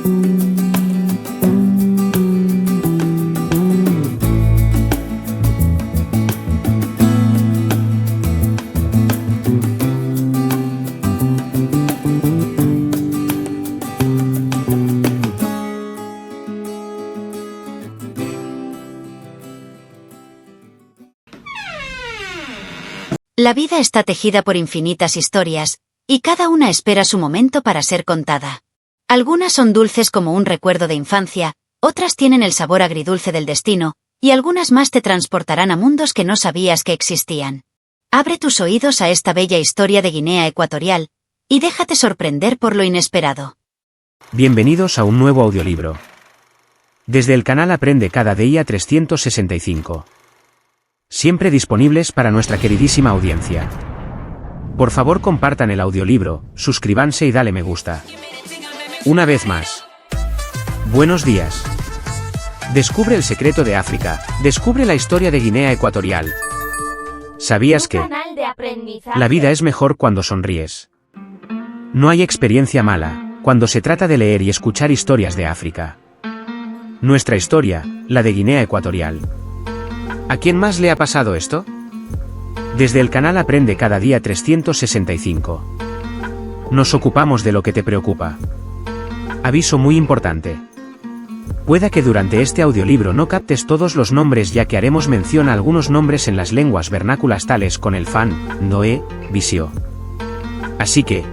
La vida está tejida por infinitas historias, y cada una espera su momento para ser contada. Algunas son dulces como un recuerdo de infancia, otras tienen el sabor agridulce del destino, y algunas más te transportarán a mundos que no sabías que existían. Abre tus oídos a esta bella historia de Guinea Ecuatorial, y déjate sorprender por lo inesperado. Bienvenidos a un nuevo audiolibro. Desde el canal Aprende Cada Día 365. Siempre disponibles para nuestra queridísima audiencia. Por favor compartan el audiolibro, suscríbanse y dale me gusta. Una vez más. Buenos días. Descubre el secreto de África, descubre la historia de Guinea Ecuatorial. ¿Sabías que la vida es mejor cuando sonríes? No hay experiencia mala, cuando se trata de leer y escuchar historias de África. Nuestra historia, la de Guinea Ecuatorial. ¿A quién más le ha pasado esto? Desde el canal Aprende Cada Día 365. Nos ocupamos de lo que te preocupa. Aviso muy importante. Pueda que durante este audiolibro no captes todos los nombres, ya que haremos mención a algunos nombres en las lenguas vernáculas tales con el fan, Noé, Visio. Así que,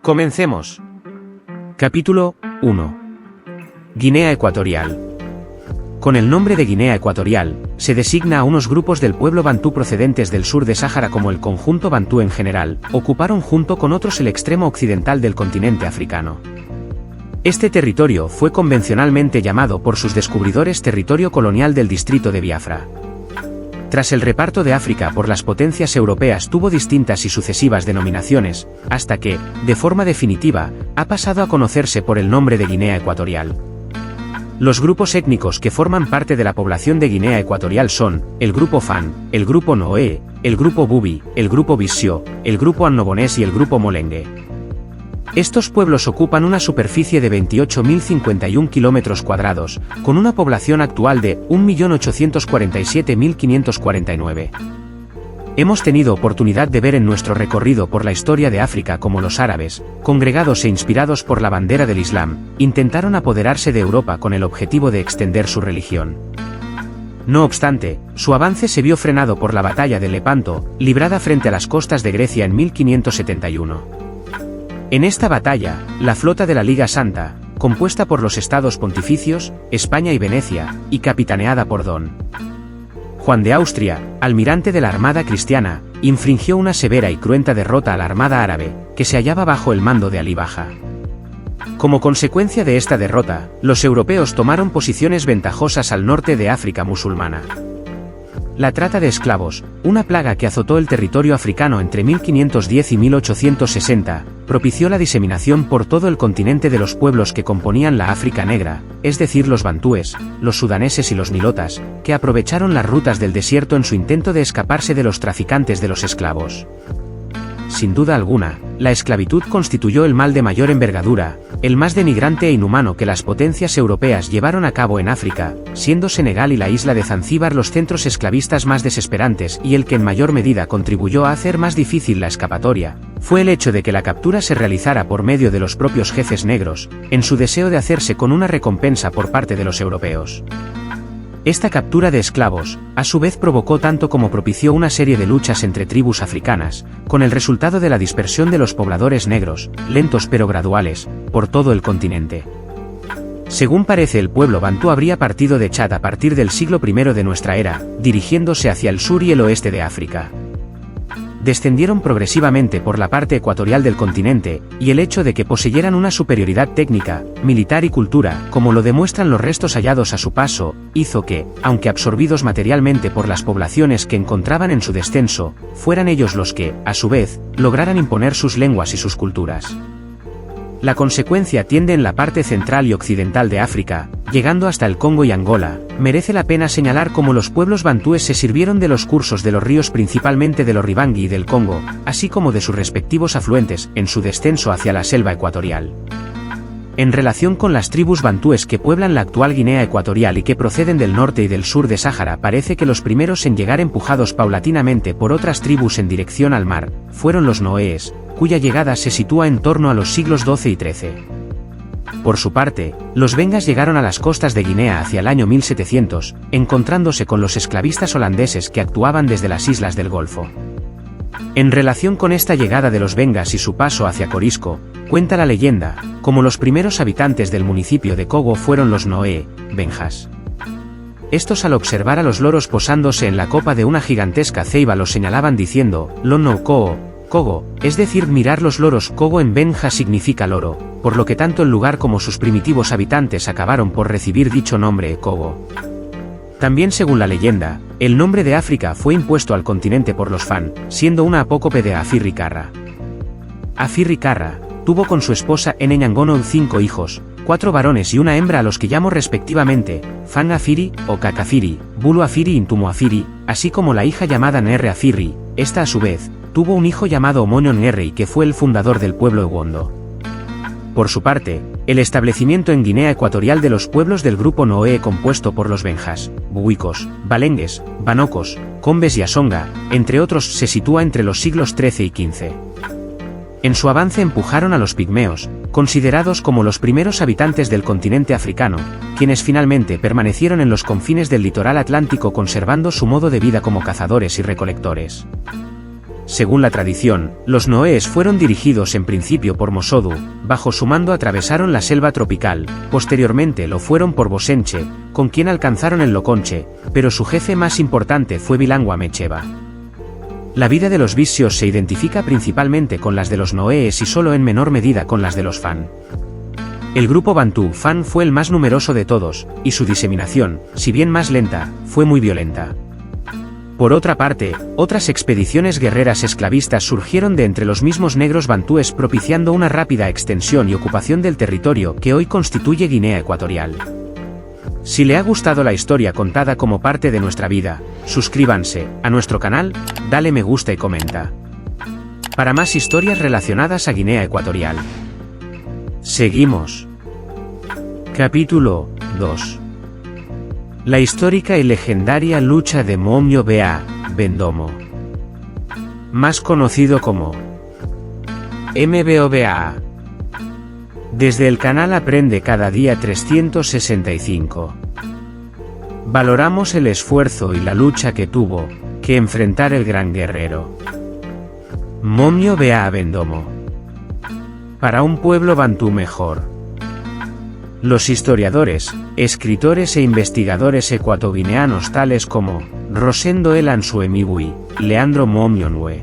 comencemos. Capítulo 1. Guinea Ecuatorial. Con el nombre de Guinea Ecuatorial, se designa a unos grupos del pueblo bantú procedentes del sur de Sáhara. Como el conjunto bantú en general, ocuparon junto con otros el extremo occidental del continente africano. Este territorio fue convencionalmente llamado por sus descubridores territorio colonial del distrito de Biafra. Tras el reparto de África por las potencias europeas tuvo distintas y sucesivas denominaciones, hasta que, de forma definitiva, ha pasado a conocerse por el nombre de Guinea Ecuatorial. Los grupos étnicos que forman parte de la población de Guinea Ecuatorial son, el grupo Fan, el grupo Noé, el grupo Bubi, el grupo Visio, el grupo Annobonés y el grupo Molengue. Estos pueblos ocupan una superficie de 28.051 km², con una población actual de 1.847.549. Hemos tenido oportunidad de ver en nuestro recorrido por la historia de África cómo los árabes, congregados e inspirados por la bandera del Islam, intentaron apoderarse de Europa con el objetivo de extender su religión. No obstante, su avance se vio frenado por la batalla de Lepanto, librada frente a las costas de Grecia en 1571. En esta batalla, la flota de la Liga Santa, compuesta por los estados pontificios, España y Venecia, y capitaneada por Don Juan de Austria, almirante de la Armada cristiana, infringió una severa y cruenta derrota a la Armada árabe, que se hallaba bajo el mando de Alí Baja. Como consecuencia de esta derrota, los europeos tomaron posiciones ventajosas al norte de África musulmana. La trata de esclavos, una plaga que azotó el territorio africano entre 1510 y 1860, propició la diseminación por todo el continente de los pueblos que componían la África Negra, es decir, los bantúes, los sudaneses y los nilotas, que aprovecharon las rutas del desierto en su intento de escaparse de los traficantes de los esclavos. Sin duda alguna, la esclavitud constituyó el mal de mayor envergadura, el más denigrante e inhumano que las potencias europeas llevaron a cabo en África, siendo Senegal y la isla de Zanzíbar los centros esclavistas más desesperantes, y el que en mayor medida contribuyó a hacer más difícil la escapatoria, fue el hecho de que la captura se realizara por medio de los propios jefes negros, en su deseo de hacerse con una recompensa por parte de los europeos. Esta captura de esclavos, a su vez provocó tanto como propició una serie de luchas entre tribus africanas, con el resultado de la dispersión de los pobladores negros, lentos pero graduales, por todo el continente. Según parece, el pueblo bantú habría partido de Chad a partir del siglo I de nuestra era, dirigiéndose hacia el sur y el oeste de África. Descendieron progresivamente por la parte ecuatorial del continente, y el hecho de que poseyeran una superioridad técnica, militar y cultura, como lo demuestran los restos hallados a su paso, hizo que, aunque absorbidos materialmente por las poblaciones que encontraban en su descenso, fueran ellos los que, a su vez, lograran imponer sus lenguas y sus culturas. La consecuencia tiende en la parte central y occidental de África, llegando hasta el Congo y Angola. Merece la pena señalar cómo los pueblos bantúes se sirvieron de los cursos de los ríos, principalmente del Oribangui y del Congo, así como de sus respectivos afluentes, en su descenso hacia la selva ecuatorial. en relación con las tribus bantúes que pueblan la actual Guinea Ecuatorial y que proceden del norte y del sur de Sáhara, parece que los primeros en llegar empujados paulatinamente por otras tribus en dirección al mar, fueron los noés, cuya llegada se sitúa en torno a los siglos XII y XIII. Por su parte, los bengas llegaron a las costas de Guinea hacia el año 1700, encontrándose con los esclavistas holandeses que actuaban desde las islas del Golfo. En relación con esta llegada de los bengas y su paso hacia Corisco, cuenta la leyenda, como los primeros habitantes del municipio de Cogo fueron los noé, benjas. Estos, al observar a los loros posándose en la copa de una gigantesca ceiba, los señalaban diciendo, Lono Koo, Cogo, es decir, mirar los loros. Cogo en benja significa loro, por lo que tanto el lugar como sus primitivos habitantes acabaron por recibir dicho nombre, Cogo. También, según la leyenda, el nombre de África fue impuesto al continente por los Fan, siendo una apócope de Afirri Karra. Afirri Karra tuvo con su esposa Enenyangono 5 hijos, 4 varones y una hembra, a los que llamó respectivamente Fan Afiri o Kakafiri, Bulu Afiri y Ntumu Afiri, así como la hija llamada Nere Afiri. Esta, a su vez, tuvo un hijo llamado Omoño Nere, que fue el fundador del pueblo Ewondo. Por su parte, el establecimiento en Guinea Ecuatorial de los pueblos del grupo noé, compuesto por los benjas, buicos, balengues, banocos, combes y asonga, entre otros, se sitúa entre los siglos XIII y XV. En su avance empujaron a los pigmeos, considerados como los primeros habitantes del continente africano, quienes finalmente permanecieron en los confines del litoral atlántico, conservando su modo de vida como cazadores y recolectores. Según la tradición, los noés fueron dirigidos en principio por Mosodu, bajo su mando atravesaron la selva tropical, posteriormente lo fueron por Bosenche, con quien alcanzaron el Loconche, pero su jefe más importante fue Bilangwa Mecheba. La vida de los visios se identifica principalmente con las de los noés y solo en menor medida con las de los Fan. El grupo bantú Fan fue el más numeroso de todos, y su diseminación, si bien más lenta, fue muy violenta. Por otra parte, otras expediciones guerreras esclavistas surgieron de entre los mismos negros bantúes, propiciando una rápida extensión y ocupación del territorio que hoy constituye Guinea Ecuatorial. Si le ha gustado la historia contada como parte de nuestra vida, suscríbanse a nuestro canal, dale me gusta y comenta. Para más historias relacionadas a Guinea Ecuatorial. Seguimos. Capítulo 2. La histórica y legendaria lucha de Momyo Bea Bendomo, más conocido como MBOBA. Desde el canal Aprende Cada Día 365. Valoramos el esfuerzo y la lucha que tuvo que enfrentar el gran guerrero Momyo Bea Bendomo para un pueblo bantú mejor. Los historiadores, escritores e investigadores ecuatoguineanos tales como Rosendo Elansuemibui, Leandro Momyonwe,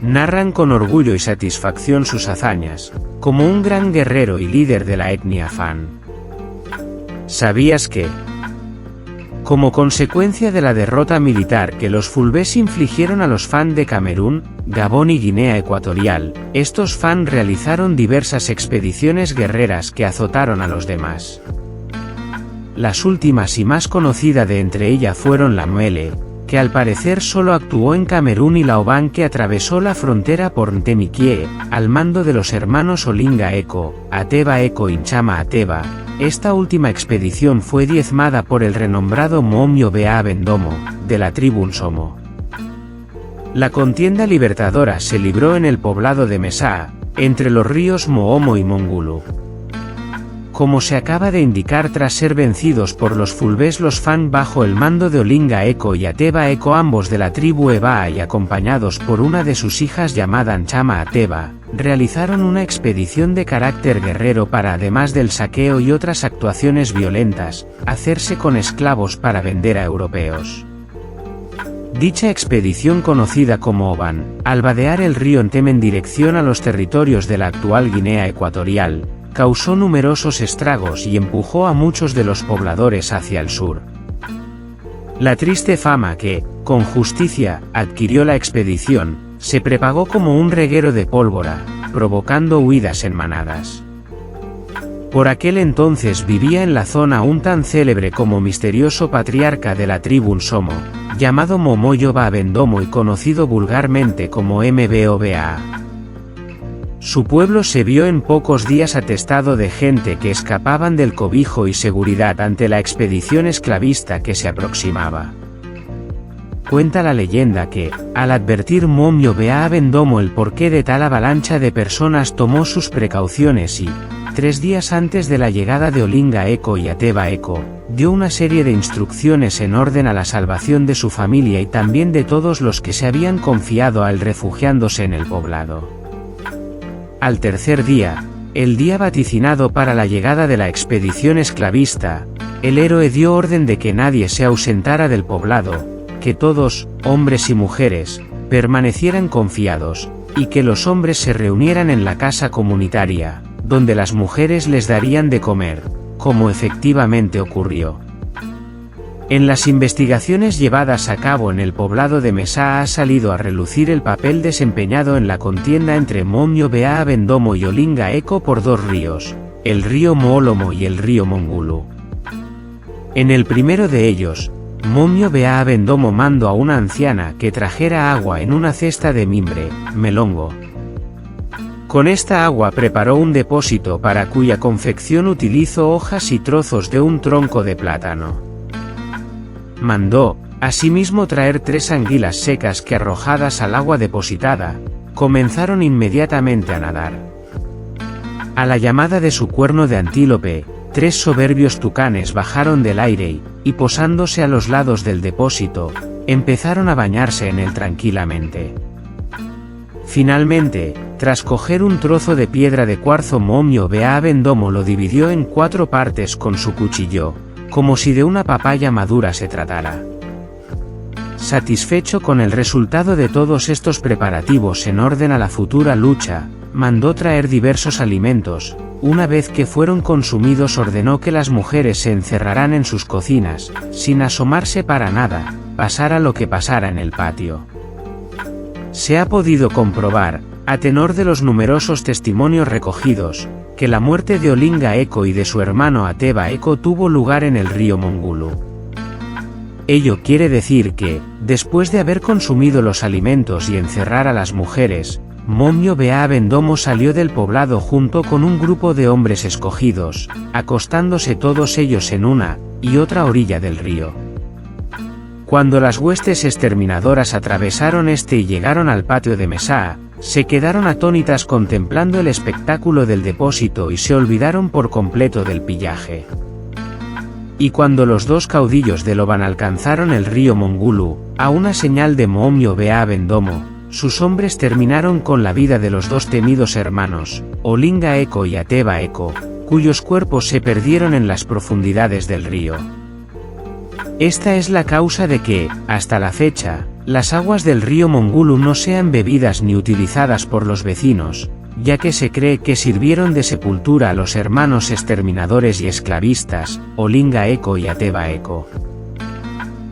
narran con orgullo y satisfacción sus hazañas, como un gran guerrero y líder de la etnia Fan. ¿Sabías que, como consecuencia de la derrota militar que los Fulbés infligieron a los Fan de Camerún, Gabón y Guinea Ecuatorial, estos Fan realizaron diversas expediciones guerreras que azotaron a los demás? Las últimas y más conocida de entre ellas fueron la Muele, que al parecer solo actuó en Camerún, y la Oban, que atravesó la frontera por Ntemikie, al mando de los hermanos Olinga Eko, Ateba Eko y Nchama Ateba. Esta última expedición fue diezmada por el renombrado Momyo Bea Bendomo, de la tribu Nsomo. La contienda libertadora se libró en el poblado de Mesaa, entre los ríos Moomo y Mongulu. Como se acaba de indicar, tras ser vencidos por los Fulbés, los Fan, bajo el mando de Olinga Eko y Ateba Eko, ambos de la tribu Eba y acompañados por una de sus hijas llamada Nchama Ateba, realizaron una expedición de carácter guerrero para, además del saqueo y otras actuaciones violentas, hacerse con esclavos para vender a europeos. Dicha expedición, conocida como Oban, al vadear el río Ntem en dirección a los territorios de la actual Guinea Ecuatorial, causó numerosos estragos y empujó a muchos de los pobladores hacia el sur. La triste fama que, con justicia, adquirió la expedición, se propagó como un reguero de pólvora, provocando huidas en manadas. Por aquel entonces vivía en la zona un tan célebre como misterioso patriarca de la tribu Nsomo, llamado Momoyo Bea Bendomo y conocido vulgarmente como MBOBA. Su pueblo se vio en pocos días atestado de gente que escapaban del cobijo y seguridad ante la expedición esclavista que se aproximaba. Cuenta la leyenda que, al advertir Momio Bea Bendomo el porqué de tal avalancha de personas, tomó sus precauciones y, 3 días antes de la llegada de Olinga Eco y Ateba Eco, dio una serie de instrucciones en orden a la salvación de su familia y también de todos los que se habían confiado a él refugiándose en el poblado. Al tercer día, el día vaticinado para la llegada de la expedición esclavista, el héroe dio orden de que nadie se ausentara del poblado, que todos, hombres y mujeres, permanecieran confiados, y que los hombres se reunieran en la casa comunitaria, donde las mujeres les darían de comer, como efectivamente ocurrió. En las investigaciones llevadas a cabo en el poblado de Mesa ha salido a relucir el papel desempeñado en la contienda entre Momio Bea Bendomo y Olinga Eco por 2 ríos, el río Moolomo y el río Mongulu. En el primero de ellos, Momio Bea Bendomo mandó a una anciana que trajera agua en una cesta de mimbre, melongo. Con esta agua preparó un depósito para cuya confección utilizó hojas y trozos de un tronco de plátano. Mandó, asimismo, traer 3 anguilas secas que, arrojadas al agua depositada, comenzaron inmediatamente a nadar. A la llamada de su cuerno de antílope, 3 soberbios tucanes bajaron del aire y, posándose a los lados del depósito, empezaron a bañarse en él tranquilamente. Finalmente, tras coger un trozo de piedra de cuarzo, Momio Bea Bendomo lo dividió en 4 partes con su cuchillo, como si de una papaya madura se tratara. Satisfecho con el resultado de todos estos preparativos en orden a la futura lucha, mandó traer diversos alimentos. Una vez que fueron consumidos, ordenó que las mujeres se encerraran en sus cocinas, sin asomarse para nada, pasara lo que pasara en el patio. Se ha podido comprobar, a tenor de los numerosos testimonios recogidos, que la muerte de Olinga Eco y de su hermano Ateba Eco tuvo lugar en el río Mongulu. Ello quiere decir que, después de haber consumido los alimentos y encerrar a las mujeres, Momio Bea Bendomo salió del poblado junto con un grupo de hombres escogidos, acostándose todos ellos en una y otra orilla del río. Cuando las huestes exterminadoras atravesaron este y llegaron al patio de Mesa, se quedaron atónitas contemplando el espectáculo del depósito y se olvidaron por completo del pillaje. Y cuando los 2 caudillos de Loban alcanzaron el río Mongulu, a una señal de Momio Bea Bendomo, sus hombres terminaron con la vida de los 2 temidos hermanos, Olinga Eco y Ateba Eco, cuyos cuerpos se perdieron en las profundidades del río. Esta es la causa de que, hasta la fecha, las aguas del río Mongulu no sean bebidas ni utilizadas por los vecinos, ya que se cree que sirvieron de sepultura a los hermanos exterminadores y esclavistas, Olinga Eco y Ateba Eco.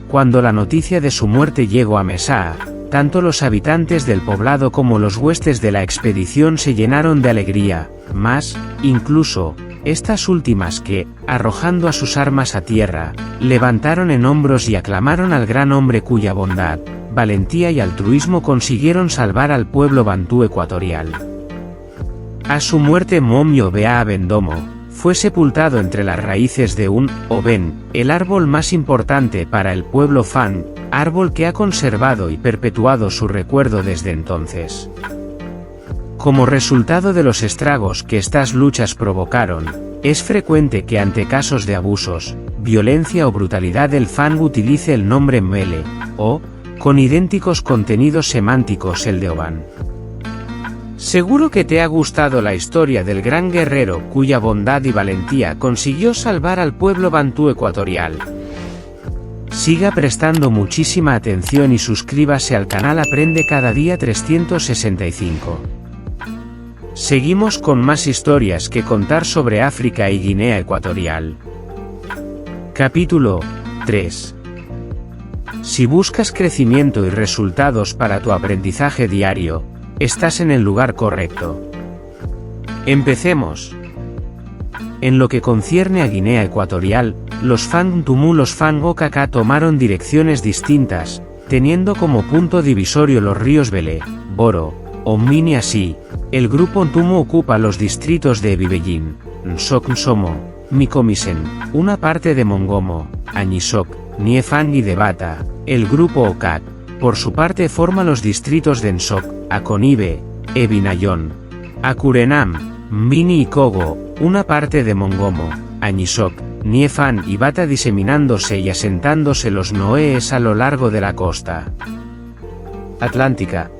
Cuando la noticia de su muerte llegó a Mesa, tanto los habitantes del poblado como los huestes de la expedición se llenaron de alegría, más, incluso, estas últimas que, arrojando a sus armas a tierra, levantaron en hombros y aclamaron al gran hombre cuya bondad, valentía y altruismo consiguieron salvar al pueblo bantú ecuatorial. A su muerte, Momio Bea Bendomo fue sepultado entre las raíces de un oben, el árbol más importante para el pueblo Fang, árbol que ha conservado y perpetuado su recuerdo desde entonces. Como resultado de los estragos que estas luchas provocaron, es frecuente que ante casos de abusos, violencia o brutalidad el Fang utilice el nombre Mele, o, con idénticos contenidos semánticos, el de Oban. Seguro que te ha gustado la historia del gran guerrero cuya bondad y valentía consiguió salvar al pueblo bantú ecuatorial. Siga prestando muchísima atención y suscríbase al canal Aprende Cada Día 365. Seguimos con más historias que contar sobre África y Guinea Ecuatorial. Capítulo 3. Si buscas crecimiento y resultados para tu aprendizaje diario, estás en el lugar correcto. Empecemos. En lo que concierne a Guinea Ecuatorial, los Fang Tumu y los Fang Okaka tomaron direcciones distintas, teniendo como punto divisorio los ríos Belé, Boro, Omini Asi, El grupo Ntumu ocupa los distritos de Bibellín, Nsok Nsomo, Mikomisen, una parte de Mongomo, Añisok, Niefang y de Bata. El grupo Okak, por su parte forma los distritos de Nsok, Akonibe, Ebinayon, Akurenam, Mbini y Kogo, una parte de Mongomo, Añisok, Niefang y Bata, diseminándose y asentándose los noes a lo largo de la costa atlántica.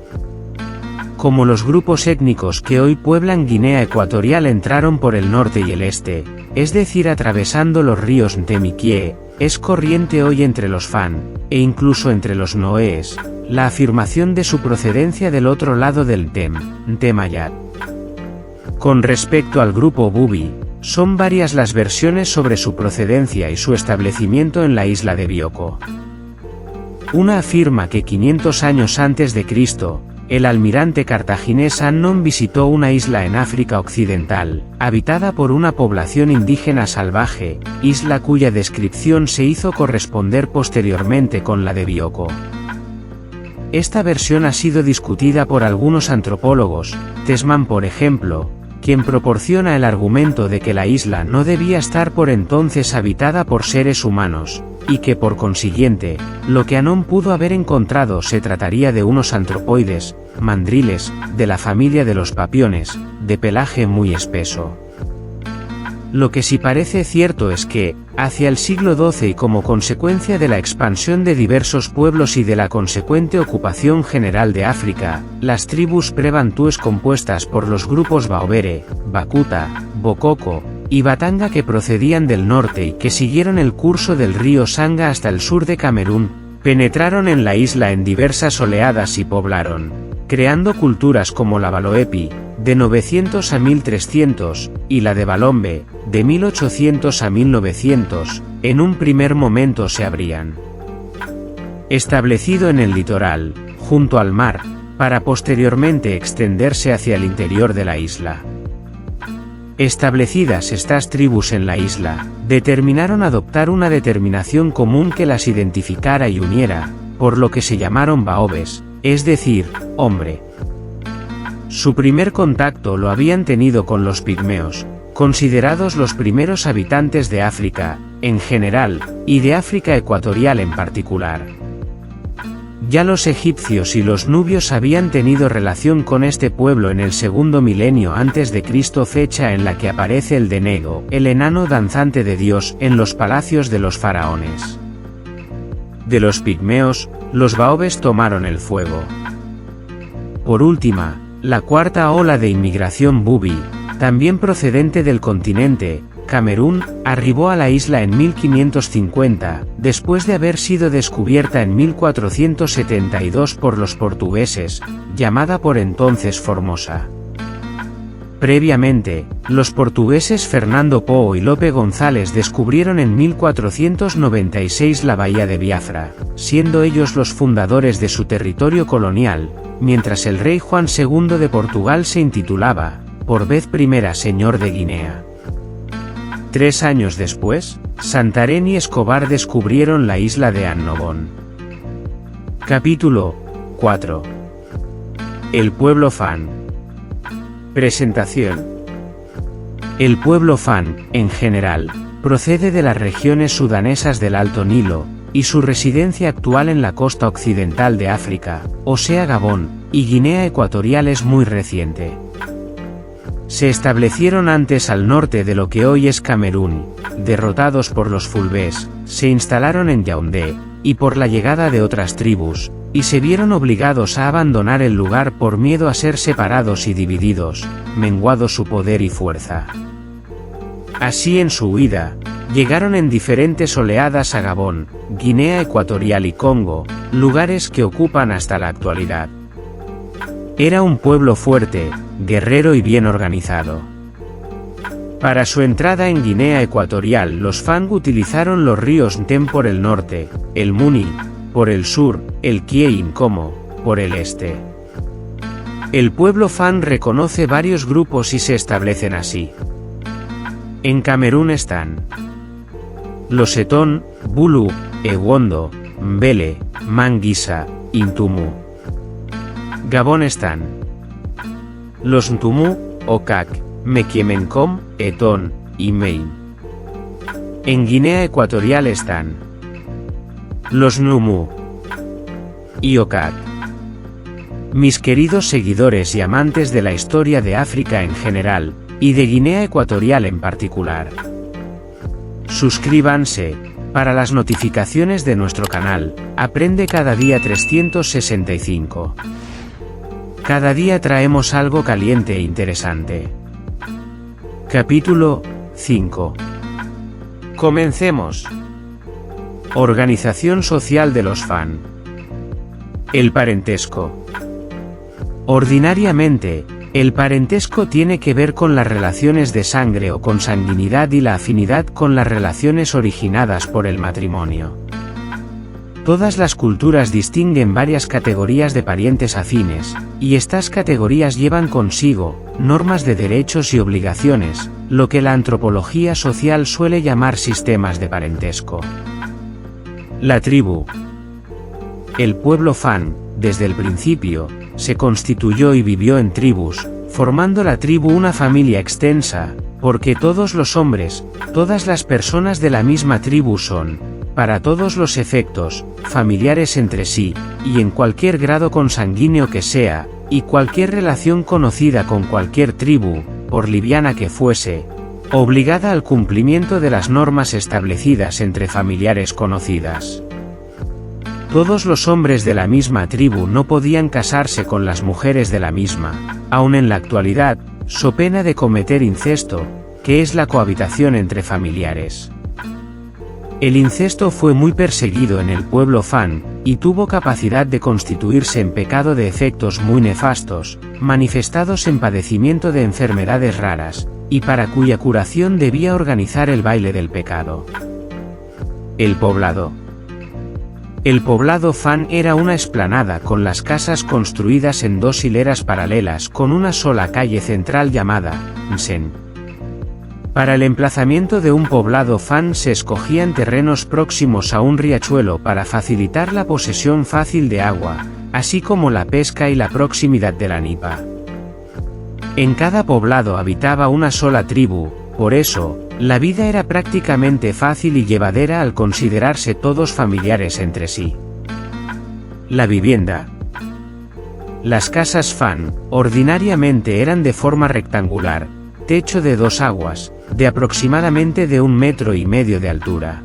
Como los grupos étnicos que hoy pueblan Guinea Ecuatorial entraron por el norte y el este, es decir atravesando los ríos Ntemikie, es corriente hoy entre los Fan, e incluso entre los noes, la afirmación de su procedencia del otro lado del Ntemayat. Con respecto al grupo Bubi, son varias las versiones sobre su procedencia y su establecimiento en la isla de Bioko. Una afirma que 500 años antes de Cristo, el almirante cartaginés Annón visitó una isla en África Occidental, habitada por una población indígena salvaje, isla cuya descripción se hizo corresponder posteriormente con la de Bioko. Esta versión ha sido discutida por algunos antropólogos, Tesman por ejemplo, quien proporciona el argumento de que la isla no debía estar por entonces habitada por seres humanos, y que por consiguiente, lo que Annón pudo haber encontrado se trataría de unos antropoides, mandriles, de la familia de los papiones, de pelaje muy espeso. Lo que sí parece cierto es que, hacia el siglo XII y como consecuencia de la expansión de diversos pueblos y de la consecuente ocupación general de África, las tribus pre-bantúes compuestas por los grupos Baobere, Bakuta, Bokoko y Batanga que procedían del norte y que siguieron el curso del río Sanga hasta el sur de Camerún, penetraron en la isla en diversas oleadas y poblaron, creando culturas como la Baloepi, de 900 a 1300, y la de Balombe, de 1800 a 1900, en un primer momento se habrían establecido en el litoral, junto al mar, para posteriormente extenderse hacia el interior de la isla. Establecidas estas tribus en la isla, determinaron adoptar una determinación común que las identificara y uniera, por lo que se llamaron Baobes, es decir, hombre. Su primer contacto lo habían tenido con los pigmeos, considerados los primeros habitantes de África, en general, y de África Ecuatorial en particular. Ya los egipcios y los nubios habían tenido relación con este pueblo en el segundo milenio antes de Cristo, fecha en la que aparece el Denego, el enano danzante de Dios, en los palacios de los faraones. De los pigmeos, los baobes tomaron el fuego. Por última, la cuarta ola de inmigración Bubi, también procedente del continente, Camerún, arribó a la isla en 1550, después de haber sido descubierta en 1472 por los portugueses, llamada por entonces Formosa. Previamente, los portugueses Fernando Po y Lope González descubrieron en 1496 la bahía de Biafra, siendo ellos los fundadores de su territorio colonial, mientras el rey Juan II de Portugal se intitulaba, por vez primera señor de Guinea. 3 años después, Santarém y Escobar descubrieron la isla de Annobón. Capítulo 4. El pueblo Fan. Presentación. El pueblo Fan, en general, procede de las regiones sudanesas del Alto Nilo, y su residencia actual en la costa occidental de África, o sea Gabón, y Guinea Ecuatorial es muy reciente. Se establecieron antes al norte de lo que hoy es Camerún, derrotados por los Fulbés, se instalaron en Yaoundé, y por la llegada de otras tribus, y se vieron obligados a abandonar el lugar por miedo a ser separados y divididos, menguado su poder y fuerza. Así en su huida, llegaron en diferentes oleadas a Gabón, Guinea Ecuatorial y Congo, lugares que ocupan hasta la actualidad. Era un pueblo fuerte, guerrero y bien organizado. Para su entrada en Guinea Ecuatorial los Fang utilizaron los ríos Ntem por el norte, el Muni, por el sur, el Kie y Nkomo, por el este. El pueblo Fan reconoce varios grupos y se establecen así. En Camerún están los Etón, Bulu, Ewondo, Mbele, Manguisa, Intumu. Gabón están los Ntumu, Okak, Mekiemencom, Etón y Mein. En Guinea Ecuatorial están los Numu y Okak. Mis queridos seguidores y amantes de la historia de África en general, y de Guinea Ecuatorial en particular, suscríbanse para las notificaciones de nuestro canal. Aprende cada día 365. Cada día traemos algo caliente e interesante. Capítulo 5. Comencemos. Organización social de los Fan. El parentesco. Ordinariamente, el parentesco tiene que ver con las relaciones de sangre o consanguinidad y la afinidad con las relaciones originadas por el matrimonio. Todas las culturas distinguen varias categorías de parientes afines, y estas categorías llevan consigo normas de derechos y obligaciones, lo que la antropología social suele llamar sistemas de parentesco. La tribu. El pueblo Fan, desde el principio, se constituyó y vivió en tribus, formando la tribu una familia extensa, porque todos los hombres, todas las personas de la misma tribu son, para todos los efectos, familiares entre sí, y en cualquier grado consanguíneo que sea, y cualquier relación conocida con cualquier tribu, por liviana que fuese, obligada al cumplimiento de las normas establecidas entre familiares conocidas. Todos los hombres de la misma tribu no podían casarse con las mujeres de la misma, aun en la actualidad, so pena de cometer incesto, que es la cohabitación entre familiares. El incesto fue muy perseguido en el pueblo Fan, y tuvo capacidad de constituirse en pecado de efectos muy nefastos, manifestados en padecimiento de enfermedades raras, y para cuya curación debía organizar el baile del pecado. El poblado. El poblado Fan era una explanada con las casas construidas en dos hileras paralelas con una sola calle central llamada Nsen. Para el emplazamiento de un poblado Fan se escogían terrenos próximos a un riachuelo para facilitar la posesión fácil de agua, así como la pesca y la proximidad de la nipa. En cada poblado habitaba una sola tribu, por eso, la vida era prácticamente fácil y llevadera al considerarse todos familiares entre sí. La vivienda. Las casas Fan, ordinariamente eran de forma rectangular, techo de 2 aguas, de aproximadamente de 1,5 metros de altura.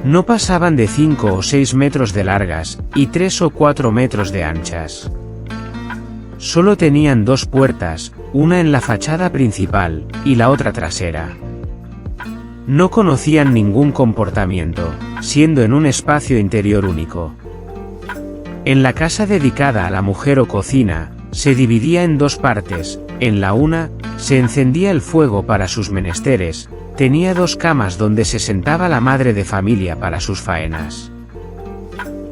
No pasaban de 5 o 6 metros de largas, y 3 o 4 metros de anchas. Solo tenían 2 puertas, una en la fachada principal, y la otra trasera. No conocían ningún comportamiento, siendo en un espacio interior único. En la casa dedicada a la mujer o cocina, se dividía en 2 partes, en la una, se encendía el fuego para sus menesteres, tenía 2 camas donde se sentaba la madre de familia para sus faenas.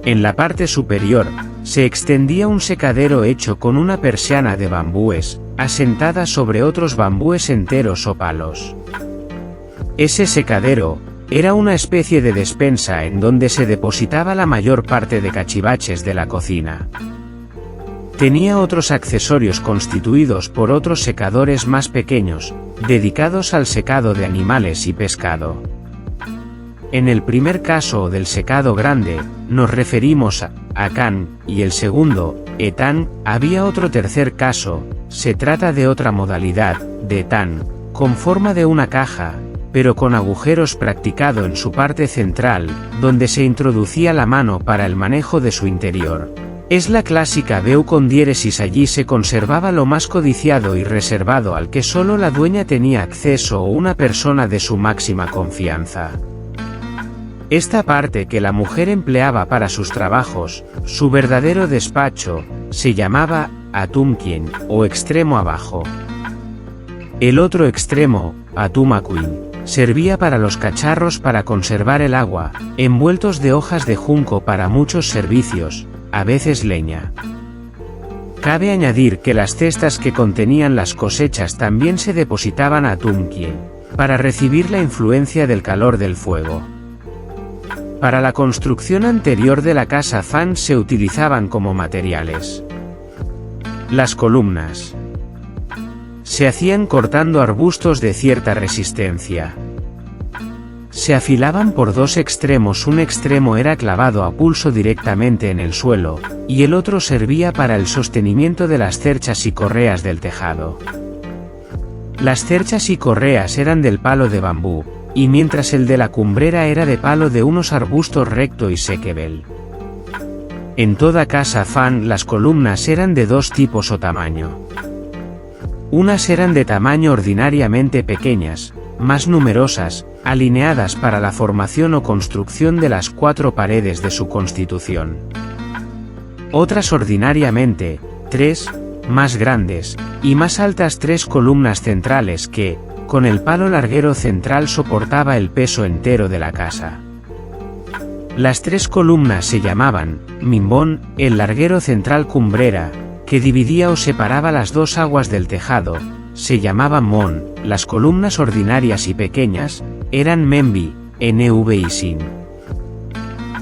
En la parte superior, se extendía un secadero hecho con una persiana de bambúes, asentada sobre otros bambúes enteros o palos. Ese secadero era una especie de despensa en donde se depositaba la mayor parte de cachivaches de la cocina. Tenía otros accesorios constituidos por otros secadores más pequeños, dedicados al secado de animales y pescado. En el primer caso del secado grande, nos referimos a Akan, y el segundo, Etan, había otro tercer caso, se trata de otra modalidad, de Tan, con forma de una caja, pero con agujeros practicado en su parte central, donde se introducía la mano para el manejo de su interior. Es la clásica veu con diéresis. Allí se conservaba lo más codiciado y reservado al que solo la dueña tenía acceso o una persona de su máxima confianza. Esta parte que la mujer empleaba para sus trabajos, su verdadero despacho, se llamaba Atumquien, o extremo abajo. El otro extremo, Atumaquin, servía para los cacharros para conservar el agua, envueltos de hojas de junco para muchos servicios, a veces leña. Cabe añadir que las cestas que contenían las cosechas también se depositaban a Atumquien, para recibir la influencia del calor del fuego. Para la construcción anterior de la casa Fan se utilizaban como materiales las columnas. se hacían cortando arbustos de cierta resistencia. Se afilaban por dos extremos, un extremo era clavado a pulso directamente en el suelo, y el otro servía para el sostenimiento de las cerchas y correas del tejado. Las cerchas y correas eran del palo de bambú, y mientras el de la cumbrera era de palo de unos arbustos recto y sequebel. En toda casa fan las columnas eran de dos tipos o tamaño. Unas eran de tamaño ordinariamente pequeñas, más numerosas, alineadas para la formación o construcción de las cuatro paredes de su constitución. Otras ordinariamente, tres, más grandes, y más altas, tres columnas centrales que, con el palo larguero central soportaba el peso entero de la casa. Las tres columnas se llamaban mimbón, el larguero central cumbrera, que dividía o separaba las dos aguas del tejado, se llamaba mon, las columnas ordinarias y pequeñas, eran membi, nv y sin.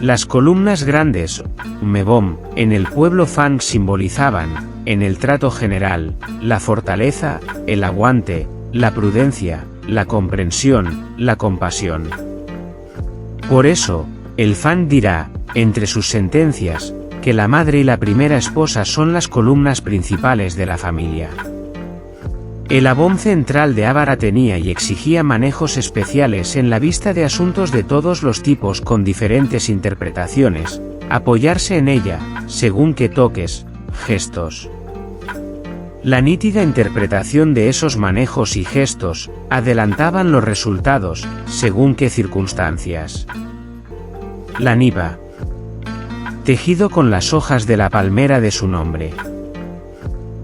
Las columnas grandes, mebom, en el pueblo fan simbolizaban, en el trato general, la fortaleza, el aguante, la prudencia, la comprensión, la compasión. Por eso, el fan dirá, entre sus sentencias, que la madre y la primera esposa son las columnas principales de la familia. El abón central de Ávara tenía y exigía manejos especiales en la vista de asuntos de todos los tipos con diferentes interpretaciones, apoyarse en ella, según qué toques, gestos. La nítida interpretación de esos manejos y gestos, adelantaban los resultados, según qué circunstancias. La nipa. Tejido con las hojas de la palmera de su nombre.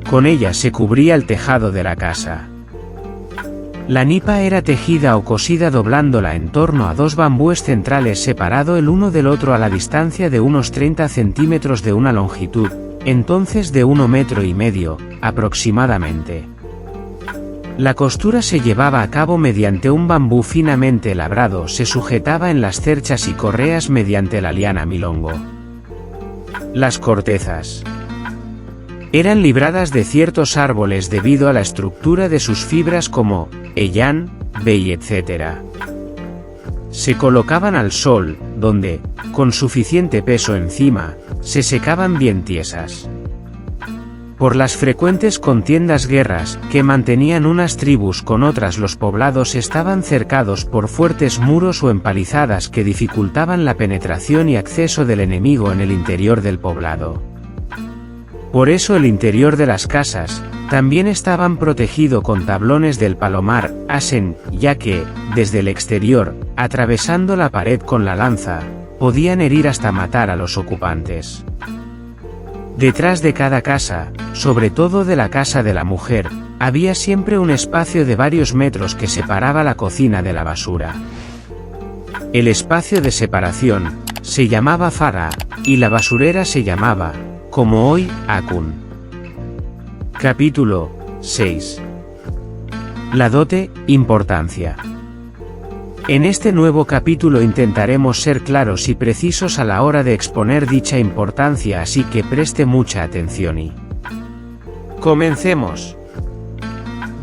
Con ella se cubría el tejado de la casa. La nipa era tejida o cosida doblándola en torno a dos bambúes centrales separado el uno del otro a la distancia de unos 30 centímetros de una longitud, entonces de 1,5 metros, aproximadamente. La costura se llevaba a cabo mediante un bambú finamente labrado, se sujetaba en las cerchas y correas mediante la liana milongo. Las cortezas eran libradas de ciertos árboles debido a la estructura de sus fibras como ellán, bey, etc. Se colocaban al sol, donde, con suficiente peso encima, se secaban bien tiesas. Por las frecuentes contiendas guerras que mantenían unas tribus con otras, los poblados estaban cercados por fuertes muros o empalizadas que dificultaban la penetración y acceso del enemigo en el interior del poblado. Por eso el interior de las casas también estaban protegido con tablones del palomar, asen, ya que, desde el exterior, atravesando la pared con la lanza, podían herir hasta matar a los ocupantes. Detrás de cada casa, sobre todo de la casa de la mujer, había siempre un espacio de varios metros que separaba la cocina de la basura. El espacio de separación se llamaba fara, y la basurera se llamaba, como hoy, akun. Capítulo 6. La dote, importancia. En este nuevo capítulo intentaremos ser claros y precisos a la hora de exponer dicha importancia, así que preste mucha atención y comencemos.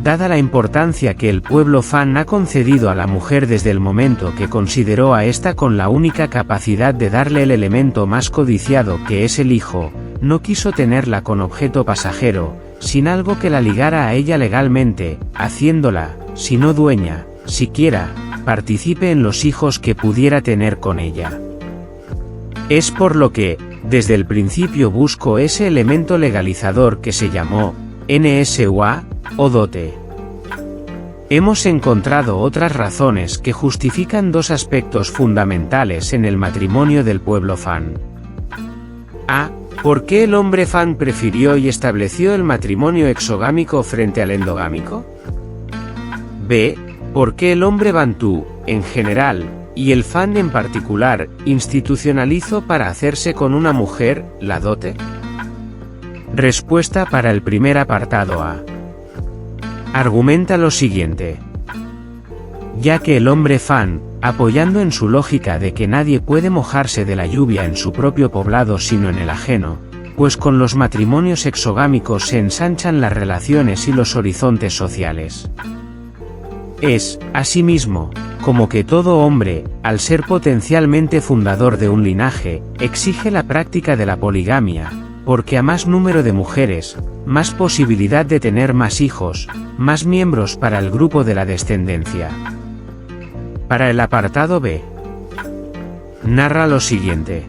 Dada la importancia que el pueblo fan ha concedido a la mujer desde el momento que consideró a ésta con la única capacidad de darle el elemento más codiciado que es el hijo, no quiso tenerla con objeto pasajero, sin algo que la ligara a ella legalmente, haciéndola, si no dueña, siquiera, participe en los hijos que pudiera tener con ella. Es por lo que, desde el principio buscó ese elemento legalizador que se llamó NSUA, o dote. Hemos encontrado otras razones que justifican dos aspectos fundamentales en el matrimonio del pueblo fan. A. ¿Por qué el hombre fan prefirió y estableció el matrimonio exogámico frente al endogámico? B. ¿Por qué el hombre bantú, en general, y el fan en particular, institucionalizó para hacerse con una mujer, la dote? Respuesta para el primer apartado A. Argumenta lo siguiente. Ya que el hombre fan, apoyando en su lógica de que nadie puede mojarse de la lluvia en su propio poblado sino en el ajeno, pues con los matrimonios exogámicos se ensanchan las relaciones y los horizontes sociales. Es, asimismo, como que todo hombre, al ser potencialmente fundador de un linaje, exige la práctica de la poligamia, porque a más número de mujeres, más posibilidad de tener más hijos, más miembros para el grupo de la descendencia. Para el apartado B, narra lo siguiente.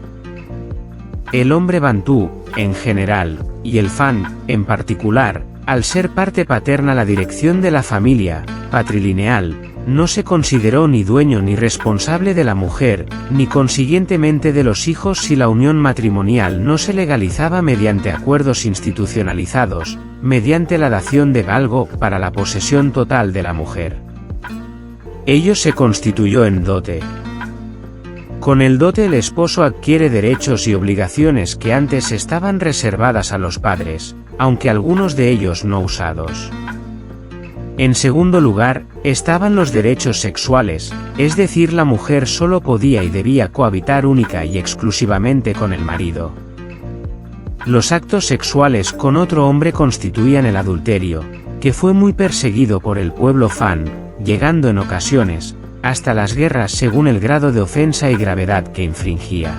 El hombre bantú, en general, y el fan, en particular, al ser parte paterna la dirección de la familia, patrilineal, no se consideró ni dueño ni responsable de la mujer, ni consiguientemente de los hijos si la unión matrimonial no se legalizaba mediante acuerdos institucionalizados, mediante la dación de galgo para la posesión total de la mujer. Ello se constituyó en dote. Con el dote el esposo adquiere derechos y obligaciones que antes estaban reservadas a los padres, aunque algunos de ellos no usados. En segundo lugar, estaban los derechos sexuales, es decir, la mujer solo podía y debía cohabitar única y exclusivamente con el marido. Los actos sexuales con otro hombre constituían el adulterio, que fue muy perseguido por el pueblo fan, llegando en ocasiones, hasta las guerras según el grado de ofensa y gravedad que infringía.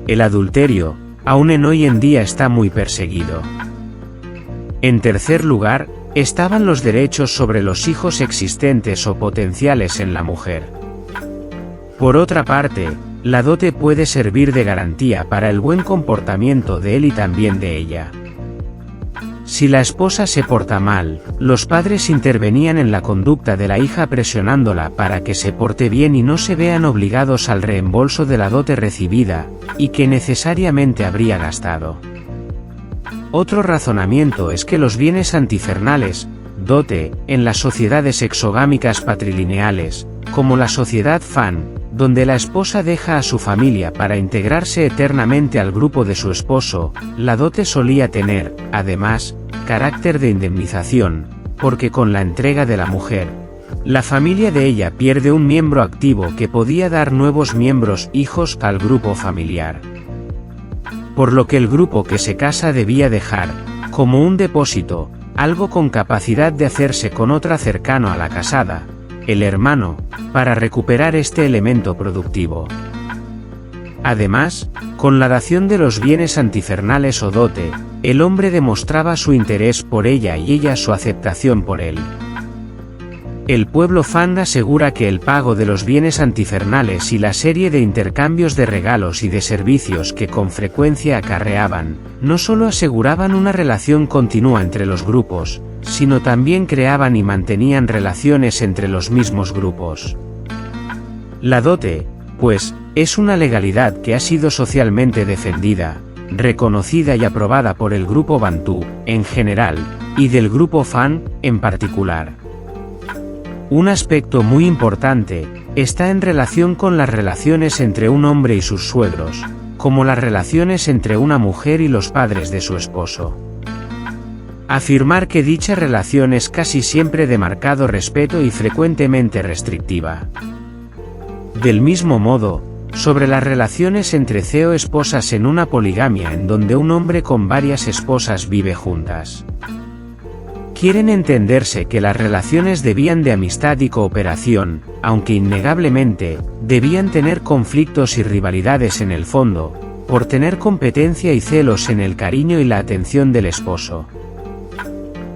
El adulterio, aún hoy en día está muy perseguido. En tercer lugar, estaban los derechos sobre los hijos existentes o potenciales en la mujer. Por otra parte, la dote puede servir de garantía para el buen comportamiento de él y también de ella. Si la esposa se porta mal, los padres intervenían en la conducta de la hija presionándola para que se porte bien y no se vean obligados al reembolso de la dote recibida, y que necesariamente habría gastado. Otro razonamiento es que los bienes antifernales, dote, en las sociedades exogámicas patrilineales, como la sociedad fan, donde la esposa deja a su familia para integrarse eternamente al grupo de su esposo, la dote solía tener, además, carácter de indemnización, porque con la entrega de la mujer, la familia de ella pierde un miembro activo que podía dar nuevos miembros, hijos, al grupo familiar. Por lo que el grupo que se casa debía dejar, como un depósito, algo con capacidad de hacerse con otra cercano a la casada, el hermano, para recuperar este elemento productivo. Además, con la dación de los bienes antifernales o dote, el hombre demostraba su interés por ella y ella su aceptación por él. El pueblo fan asegura que el pago de los bienes antifernales y la serie de intercambios de regalos y de servicios que con frecuencia acarreaban, no solo aseguraban una relación continua entre los grupos, sino también creaban y mantenían relaciones entre los mismos grupos. La dote, pues, es una legalidad que ha sido socialmente defendida, reconocida y aprobada por el grupo bantú, en general, y del grupo fan, en particular. Un aspecto muy importante está en relación con las relaciones entre un hombre y sus suegros, como las relaciones entre una mujer y los padres de su esposo. Afirmar que dicha relación es casi siempre de marcado respeto y frecuentemente restrictiva. Del mismo modo, sobre las relaciones entre esposas en una poligamia en donde un hombre con varias esposas vive juntas. Quieren entenderse que las relaciones debían de amistad y cooperación, aunque innegablemente, debían tener conflictos y rivalidades en el fondo, por tener competencia y celos en el cariño y la atención del esposo.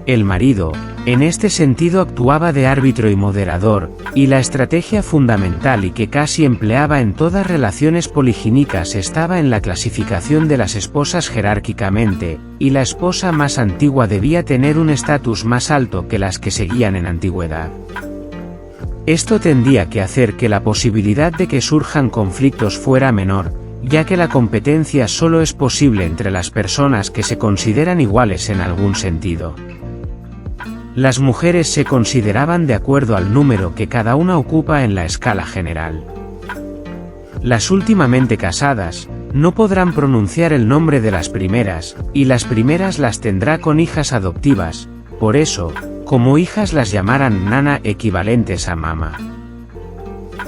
El marido, en este sentido actuaba de árbitro y moderador, y la estrategia fundamental y que casi empleaba en todas relaciones poligínicas estaba en la clasificación de las esposas jerárquicamente, y la esposa más antigua debía tener un estatus más alto que las que seguían en antigüedad. Esto tendía que hacer que la posibilidad de que surjan conflictos fuera menor, ya que la competencia solo es posible entre las personas que se consideran iguales en algún sentido. Las mujeres se consideraban de acuerdo al número que cada una ocupa en la escala general. Las últimamente casadas, no podrán pronunciar el nombre de las primeras, y las primeras las tendrá con hijas adoptivas, por eso, como hijas las llamarán nana equivalentes a mama.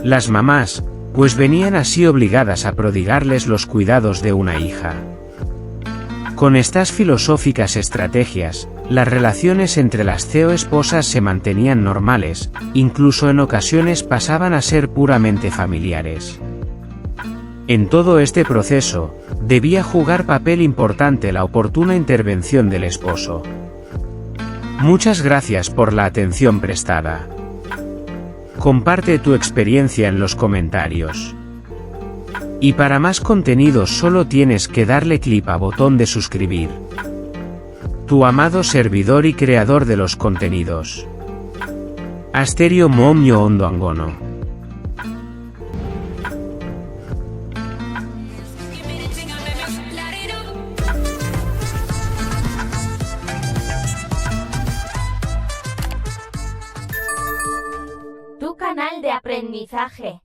Las mamás, pues venían así obligadas a prodigarles los cuidados de una hija. Con estas filosóficas estrategias, las relaciones entre las CEO esposas se mantenían normales, incluso en ocasiones pasaban a ser puramente familiares. En todo este proceso, debía jugar papel importante la oportuna intervención del esposo. Muchas gracias por la atención prestada. Comparte tu experiencia en los comentarios. Y para más contenido solo tienes que darle clic a botón de suscribir. Tu amado servidor y creador de los contenidos. Asterio Momio Ondo Angono. Tu canal de aprendizaje.